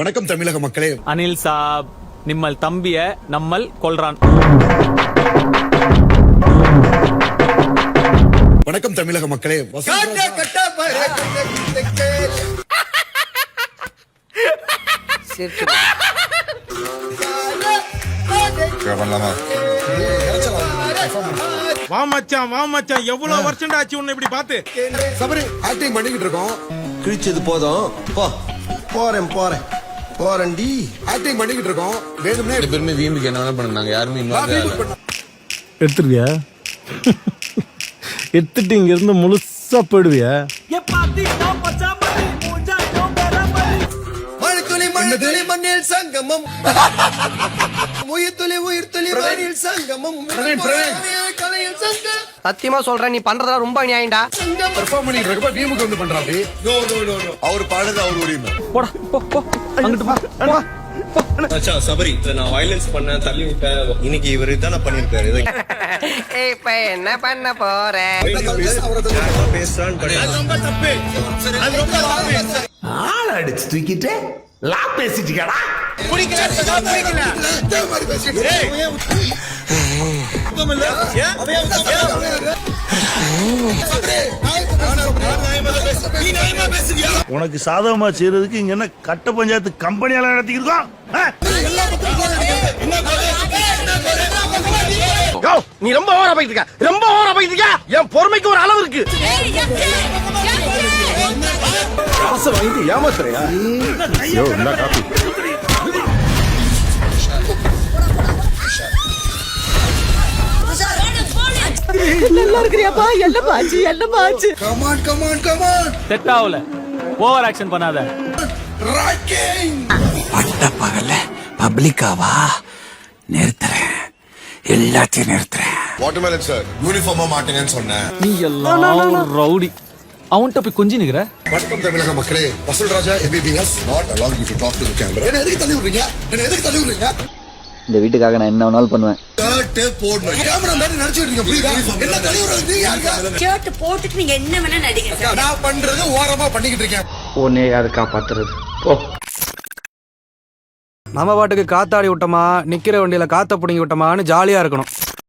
வணக்கம் தமிழக மக்களே. அனில் சாப் நிம்மல் தம்பிய நம்மல் கொல்றான். வணக்கம் தமிழக மக்களே. வா மச்சான் எவ்வளவு வருஷம் ஆச்சு உன்னை இப்படி பார்த்து. சபரி ஆக்டிங் பண்ணிக்கிட்டு இருக்கோம். கிழிச்சது போதும். போறேன் போறேன்டி. ஆக்டிங் பண்ணிக்கிட்டு இருக்கோம். வேணும்னே பெருமை வீம்புக்கு என்ன பண்ணாங்க? யாருமே இன்னும் எடுத்துருவியா? எடுத்துட்டு இங்க இருந்து முழுசா போயிடுவியா? மழைத்துளி மண்ணில் சங்கமம், உயிர் துளி மண்ணில் சங்கமம். சத்தியமா சொல்றேன், நீ பண்றதெல்லாம் ரொம்ப அநியாயம்டா. பெர்ஃபார்ம் பண்ணிட்டு இருக்கப்ப வீமுக்கு வந்து பண்றாப்டி. அவர் பாடுறது அவர் உரிமை. போடா போ போ அங்கிட்டு போ. மச்சான் சபரி நான் வயலன்ஸ் பண்ண தள்ளி விட்டேன். இன்னைக்கு இவரு தானே பண்ணிருக்காரு. இப்ப என்ன பண்ண போற? ஆள் அடிச்சு தூக்கிட்டு லா பேசிட்டுக்கடா. உனக்கு சாதகமா செய்யறதுக்கு இங்க என்ன கட்ட பஞ்சாயத்து கம்பெனியால நடத்திக்கிருக்கோம்? நீ ரொம்ப ஓவரா போயிட்டு இருக்க. என் பொறுமைக்கு ஒரு அளவு இருக்கு. ஏமாத்துறியா? நல்லா இருக்கிறியாப்பா? என்ன பாச்சு? கமான். செட் ஆகல. ஓவர் ஆக்ஷன் பண்ணாத. பட்ட பகல பப்ளிக்காவா நிறுத்துறேன், எல்லாத்தையும் நிறுத்துறேன். வாட்டர்மெலன் சார், யூனிஃபார்மா மாட்டேங்கன்னு சொன்னேன். நீ எல்லாம் ரவுடி. அவன்கிட்ட போய் கொஞ்சி நிக்கிற. வணக்கம் தமிழக மக்களே. வசூல் ராஜா MBBS. Not allowed you to talk to the camera. என்ன எதுக்கு தள்ளி விடுறீங்க? இந்த வீட்டுக்காக நான் என்ன வேணாலும் பண்ணுவேன். ஷர்ட் போடணும். கேமரா மாதிரி நடிச்சிட்டு இருக்கீங்க. புரியுதா? என்ன தள்ளி விடுறது? நீ யாருக்கா? ஷர்ட் போட்டுட்டு நீங்க என்ன வேணா நடிங்க சார். நான் பண்றது ஓரமா பண்ணிக்கிட்டு இருக்கேன். உன்னை யாரு காப்பாத்துறது? போ. நம்ம பாட்டுக்கு காத்தாடி விட்டோமா, நிக்கிற வண்டியில காத்த புடிங்கி விட்டோமான்னு ஜாலியா இருக்கணும்.